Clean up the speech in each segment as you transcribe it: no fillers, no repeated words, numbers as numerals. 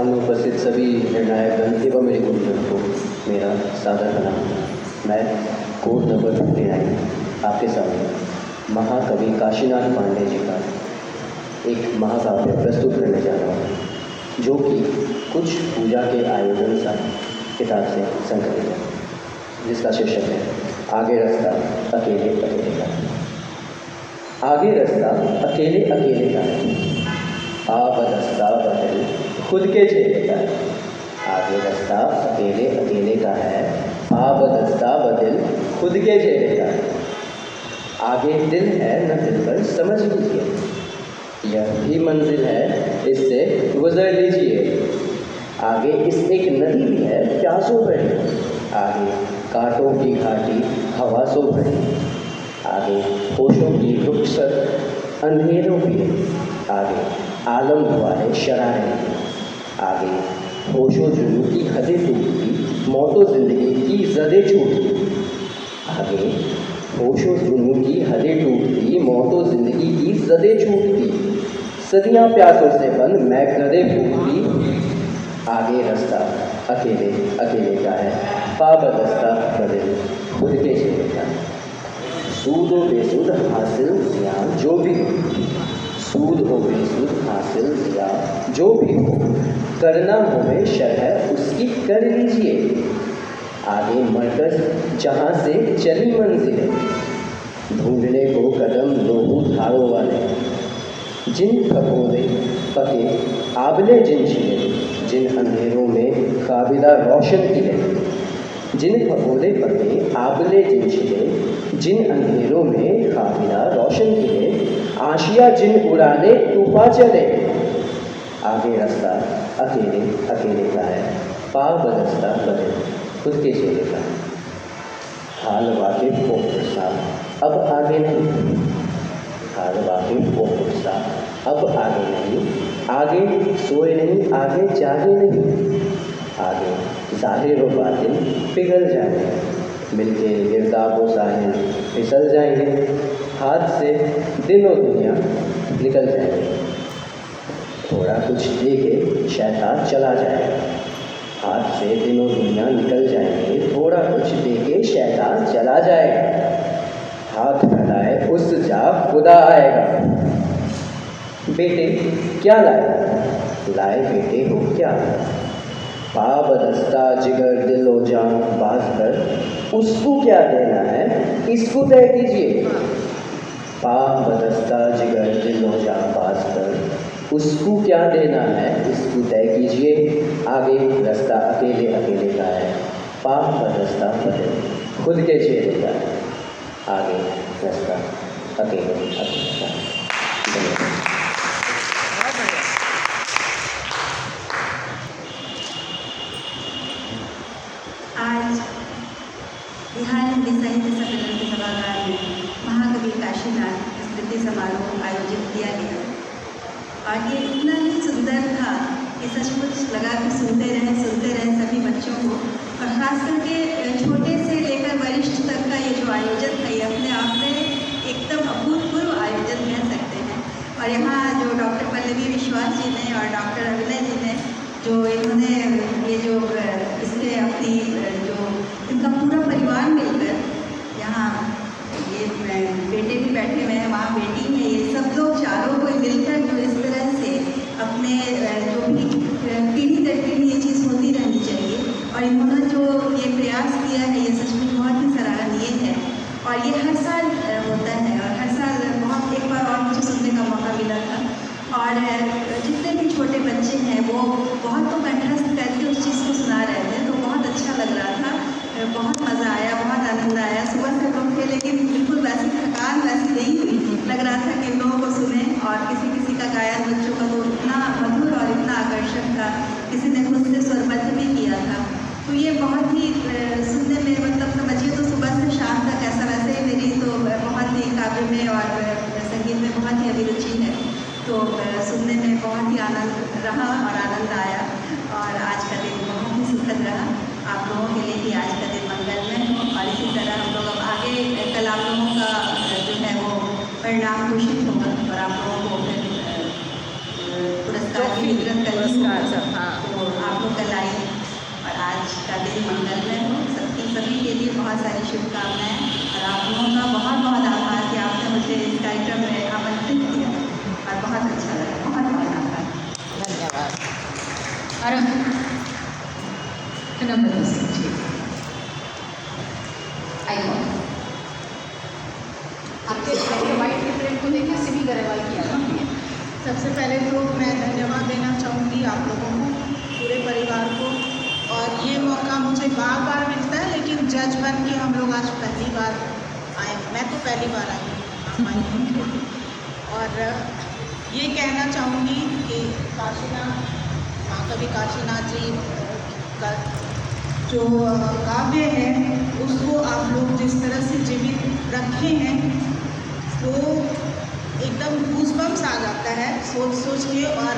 सामने उपस्थित सभी निर्णायकगण एवं मेरे गुरुजन को मेरा सादर प्रणाम। मैं कोड नंबर 59 आपके सामने महाकवि काशीनाथ पांडे जी का एक महाकाव्य प्रस्तुत करने जा रहा हूँ, जो कि कुछ पूजा के आयोजन सा किताब से संकलित है, जिसका शीर्षक है आगे रास्ता अकेले अकेले का। आगे रास्ता अकेले अकेले का है, बदस्ता बदल खुद के चेहरे का है। आगे रास्ता अकेले अकेले का है, बदस्ता बदल खुद के चेहरे का है। आगे दिल है न दिल पर समझ लीजिए, यह भी मंजिल है इससे गुजर लीजिए। आगे इस एक नदी भी है प्यासों भरी, आगे कांटों की घाटी हवासों भरी। आगे होशों की रुखसत अंधेरों की, आगे आलम हुआ है शरारत की। आगे होशो जुनू की हदें टूटती, मौतो जिंदगी की जदे छूटती। आगे होशो जुनू की हदें टूटती, मौतो जिंदगी की जदे छूटती। सदियां प्यासों से बंद महफिलें फूटती। आगे रास्ता अकेले अकेले का है, बदस्ता बदल खुद के चेहरे का। सूद हो बेसूद हासिल या जो भी हो, सूद हो बेसूद हासिल या जो भी हो, करना हो शरह उसकी कर लीजिए। आगे मरकज जहाँ से चली मंजिलें, ढूंढने को कदम लोहू धारों वाले। जिन फकोदे पके आबले जिन छिले, जिन अंधेरों में काबिला रोशन किले। जिन फकोदे पके आबले जिन छिले, जिन अंधेरों में काबिला रोशन किले। आशिया जिन उड़ाने तूफा चले। आगे रास्ता अकेले अकेले का है, बदस्ता बदल खुद के चेहरे का। हाल वाकिफ हो साहब अब आगे नहीं, हाल वाकिफ हो साहब अब आगे नहीं। आगे सोए नहीं, आगे जागे नहीं। आगे ज़ाहिर व बातिन पिघल जाएंगे, मिलके गिरदाबो साहिल फिसल जाएंगे। हाथ से दिन और दुनिया निकल जाएंगे, थोड़ा कुछ दे के शैतान चला जाएगा। हाथ से दिन और दुनिया निकल जाएंगे, थोड़ा कुछ दे के शैतान चला जाएगा। हाथ फैलाए उस जा खुदा आएगा। बेटे क्या लाए, लाए बेटे हो क्या। बदस्ता जिगर दिल और जान बाज कर, उसको क्या देना है इसको तय कीजिए। बदस्ता जिगर दिल और जान बाज कर, उसको क्या देना है इसको तय कीजिए। आगे रास्ता अकेले अकेले का है, बदस्ता बदल खुद के चेहरे का है। आगे रास्ता अकेले अकेले का है। आज बिहार हिंदी साहित्य सम्मेलन के सभागार में महाकवि काशीनाथ स्मृति समारोह आयोजित किया गया और ये इतना ही सुंदर था कि सचमुच लगा कि सुनते रहे सभी बच्चों को। और ख़ास करके छोटे से लेकर वरिष्ठ तक का ये जो आयोजन था, ये अपने आप में एकदम अभूतपूर्व आयोजन कह सकते हैं। और यहाँ जो डॉक्टर पल्लवी विश्वास जी ने और डॉक्टर अभिनय जी ने जो इन्होंने ये जो इसमें अपनी जो इनका पूरा परिवार मिलकर, यहाँ ये बेटे भी बैठे हुए हैं, वहाँ बेटी है, ये सब लोग चारों को मिलकर जो इस तरह से अपने जो भी पीढ़ी दर पीढ़ी ये चीज़ होती रहनी चाहिए। और इन्होंने जो ये प्रयास किया है, ये सचमुच बहुत ही सराहनीय है। और ये हर साल होता है और हर साल बहुत एक बार और मुझे सुनने का मौका मिला था। और जितने भी छोटे बच्चे हैं वो बहुत तो कंठस्थ करके उस चीज़ को सुना रहे थे, तो बहुत अच्छा लग रहा था, बहुत मज़ा आया, बहुत आनंद आया। सुबह से हम थे लेकिन बिल्कुल वैसी थकान वैसी नहीं हुई, लग रहा था कि लोगों को सुने। और किसी किसी का गायन बच्चों का तो इतना मधुर और इतना आकर्षक था, किसी ने खुद से स्वरबद्ध भी किया था। तो ये बहुत ही सुनने में मतलब समझिए तो सुबह से शाम तक ऐसा। वैसे ही मेरी तो बहुत ही काव्य में और संगीत में बहुत ही अभिरुचि है, तो सुनने में बहुत ही आनंद रहा और आनंद आया। और आज का दिन बहुत ही सुखद रहा आप लोगों के लिए कि आज का दिन मंगलमय हो। और इसी तरह हम लोग अब आगे कल आप लोगों का जो है वो परिणाम घोषित होगा और आप लोगों को फिर पुरस्कार भी वितरण करेंगे। तो दिन मंगलमय हो। सभी के लिए बहुत सारी शुभकामनाएं और आप लोगों का बहुत बहुत आभार कि आपने मुझे इस कार्यक्रम में आमंत्रित किया और बहुत अच्छा लगा। बहुत बहुत आभार। धन्यवाद। और नम्रता सिंह जी, आइए। आपके वाइट प्रिंट को देखिए सिमी गरेवाल की याद आती है। सबसे पहले तो मैं धन्यवाद देना चाहूँगी आप लोगों को, पूरे परिवार को। और ये मौका मुझे बार बार मिलता है, लेकिन जज बन के हम लोग आज पहली बार आए। मैं तो पहली बार आई हूँ, आप आई हैं। और ये कहना चाहूँगी कि काशीनाथ, महाकवि काशीनाथ जी का जो काव्य है उसको आप लोग जिस तरह से जीवित रखे हैं वो एकदम गूज़बम्स आ जाता है सोच सोच के। और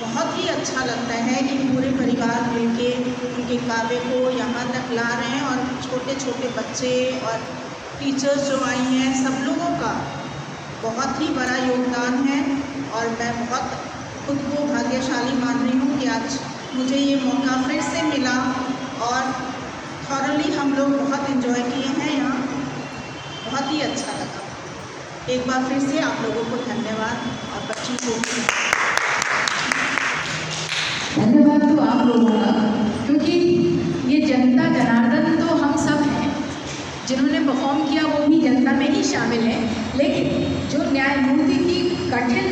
बहुत ही अच्छा लगता है कि पूरे परिवार मिलके उनके काव्य को यहाँ तक ला रहे हैं। और छोटे छोटे बच्चे और टीचर्स जो आई हैं, सब लोगों का बहुत ही बड़ा योगदान है। और मैं बहुत खुद को भाग्यशाली मान रही हूँ कि आज मुझे ये मौका फिर से मिला और थॉरली हम लोग बहुत इन्जॉय किए हैं यहाँ, बहुत ही अच्छा लगा। एक बार फिर से आप लोगों को धन्यवाद और बच्चों को धन्यवाद तो आप लोगों का, क्योंकि ये जनता जनार्दन तो हम सब हैं। जिन्होंने परफॉर्म किया वो भी जनता में ही शामिल हैं, लेकिन जो न्यायमूर्ति की कठिन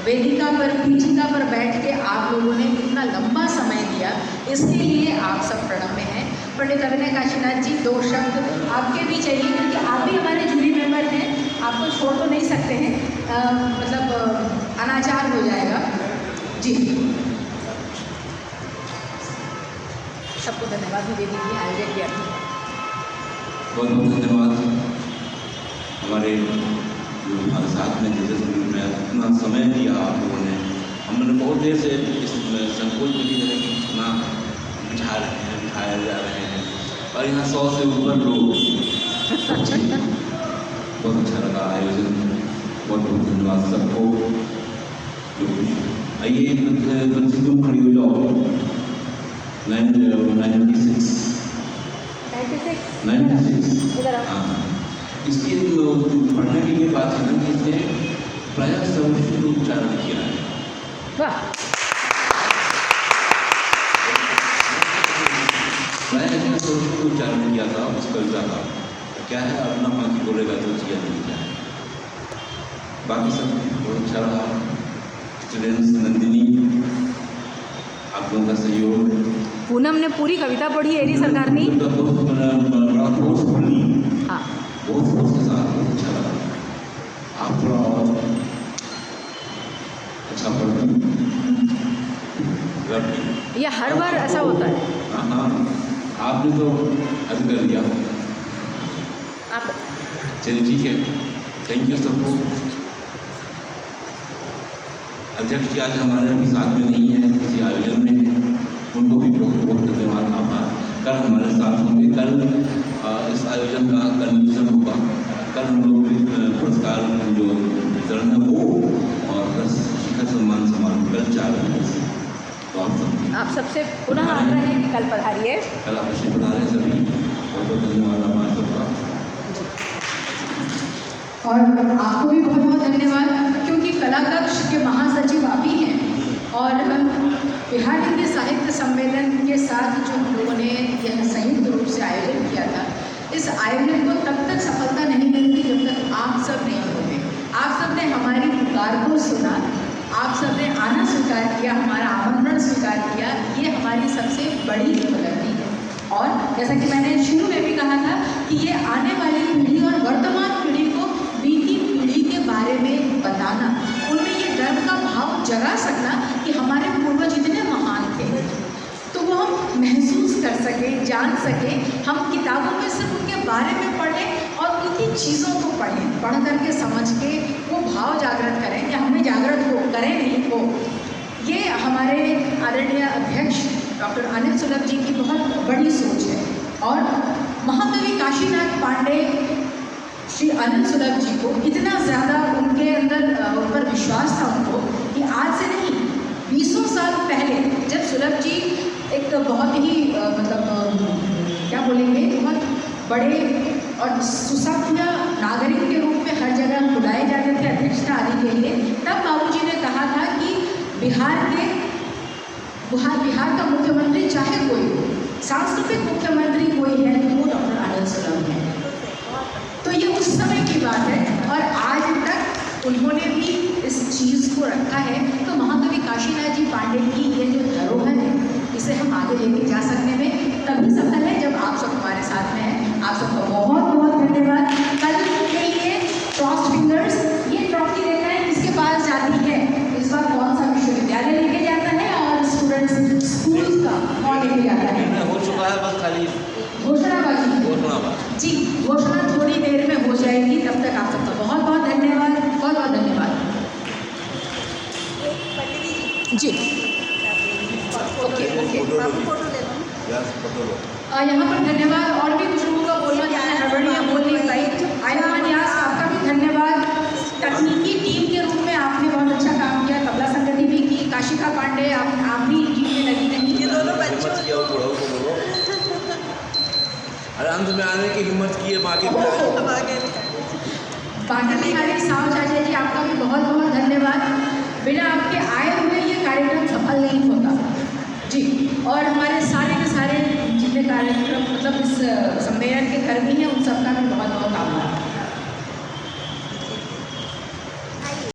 वेदिका पर, पीठिका पर बैठ के आप लोगों ने इतना लंबा समय दिया, इसके लिए आप सब प्रणम्य हैं। पंडित अभिनय काशीनाथ जी, 2 शब्द आपके भी चाहिए, क्योंकि आप भी हमारे जूरी मेंबर हैं, आपको छोड़ तो नहीं सकते हैं, मतलब अनाचार हो जाएगा जी। सबको धन्यवाद भी दे दीजिए आयोजक किया। बहुत बहुत धन्यवाद हमारे जो हमारे साथ में जैसे में इतना समय दिया आप लोगों ने। हमने बहुत देर से इस संकुल में भी इतना बिठा रहे हैं, बिठाए जा रहे हैं, और यहाँ 100 से ऊपर लोग। बहुत अच्छा लगा आयोजन, बहुत बहुत धन्यवाद सबको। आइए बच्चे तुम खड़ी हो जाओ। 96 हाँ, इसकी पढ़ने की ये बात है ना कि इसने प्रायः संस्कृत उच्चारण किया है। वाह, प्रायः इसने संस्कृत उच्चारण किया था उस कविता का। क्या है, अपना बाकी बोलेगा तो जिया नहीं क्या है। बाकी सब बहुत अच्छा रहा। स्टूडेंट्स, नंदिनी, आप लोगों का सहयोग। पूनम ने पूरी कविता पढ़ी है एडी सरकार ने। बड़ा फोर्सफुली, हाँ, बहुत फोर्स के साथ, बहुत अच्छा लगा। आप थोड़ा और अच्छा पढ़ते। ये हर बार ऐसा होता है। हाँ, आपने तो हद कर दिया। आप चलिए ठीक है, थैंक यू सबको। अध्यक्ष जी आज हमारे अभी साथ में नहीं है, किसी आयोजन में है, उनको भी बहुत बहुत धन्यवाद, आभार। कल हमारे साथ होंगे, कल इस आयोजन का कंक्लूजन होगा। कल हम लोग पुरस्कार जो वितरण है वो, और बस शिखर सम्मान समारोह कल 4 बजे से। तो आप सबसे पुनः आग्रह है कि कल पधारिए। कल आप अवश्य पधारें सभी। बहुत बहुत धन्यवाद हमारे सबका। और आपको भी बहुत बहुत धन्यवाद, क्योंकि कला कक्ष के महासचिव आप ही हैं। और बिहार हिंदी साहित्य सम्मेलन के साथ जो हम लोगों ने यह संयुक्त रूप से आयोजन किया था, इस आयोजन को तब तक सफलता नहीं मिलती जब तक आप सब नहीं होते। आप सब ने हमारी पुकार को सुना, आप सब ने आना स्वीकार किया, हमारा आमंत्रण स्वीकार किया, ये हमारी सबसे बड़ी उपलब्धि है। और जैसा कि मैंने शुरू में भी कहा था कि ये आने वाली पीढ़ी और वर्तमान पीढ़ी को बीती पीढ़ी के बारे में बताना, उनमें ये गर्व का भाव जगा सकना कि हमारे पूर्वज इतने महान थे, तो वो हम महसूस कर सकें, जान सकें। हम किताबों में सिर्फ उनके बारे में पढ़ें और उनकी चीज़ों को पढ़ें, पढ़ करके समझ के वो भाव जागृत करें, या हमें जागृत हो, करें नहीं हो। ये हमारे आदरणीय अध्यक्ष डॉक्टर अनिल सुलभ जी की बहुत बड़ी सोच है। और महाकवि काशीनाथ पांडे श्री अनिल सुलभ जी को इतना ज़्यादा उनके अंदर उन पर विश्वास था उनको, कि आज से नहीं 20 साल पहले जब सुलभ जी एक बहुत ही क्या बोलेंगे, बहुत बड़े और सुसभ्य नागरिक के रूप में हर जगह बुलाए जाते थे अध्यक्षता आदि के लिए। तब बाबूजी ने कहा था कि बिहार का मुख्यमंत्री चाहे कोई हो, सांस्कृतिक मुख्यमंत्री कोई है तो वो डॉक्टर आनंद सुलभ है। तो ये उस समय की बात है और आज तक उन्होंने भी इस चीज़ को रखा है। तो महाकवि काशीनाथ जी पांडे की ये जो धरोहर है, इसे हम आगे लेके जा सकने में तभी सफल है जब आप सब हमारे साथ में हैं। आप सबका बहुत बहुत धन्यवाद। कल के लिए क्रॉस फिंगर्स, ये ट्रॉफी देना है किसके पास जाती है, इस बार कौन सा विश्वविद्यालय लेके जाता है और स्टूडेंट्स स्कूल का कौन लेके जाता है। हो चुका है, बस खाली घोषणाबाजी जी, घोषणा थोड़ी देर में हो जाएगी। तब तक आप सबका बहुत बहुत धन्यवाद, बहुत बहुत धन्यवाद जी। ओके यहाँ पर धन्यवाद। और भी कुछ लोगों का बोलना चाहना है, हड़बड़ियाँ बोल नहीं पाई। आयमान यास, आपका भी धन्यवाद। तकनीकी टीम के रूप में आपने बहुत अच्छा काम किया, तबला संगति भी की। काशिका पांडे, आप भी टीम में लगी नहीं। ये दोनों बच्चों अंत में आने की हिम्मत की है, बाकी बिहारी साहु चाचा जी, आपका भी बहुत बहुत धन्यवाद। बिना आपके आए हुए ये कार्यक्रम सफल नहीं होता जी। और हमारे सारे के सारे जितने कार्यक्रम इस सम्मेलन के कर्मी हैं, उन सबका भी बहुत बहुत आभार।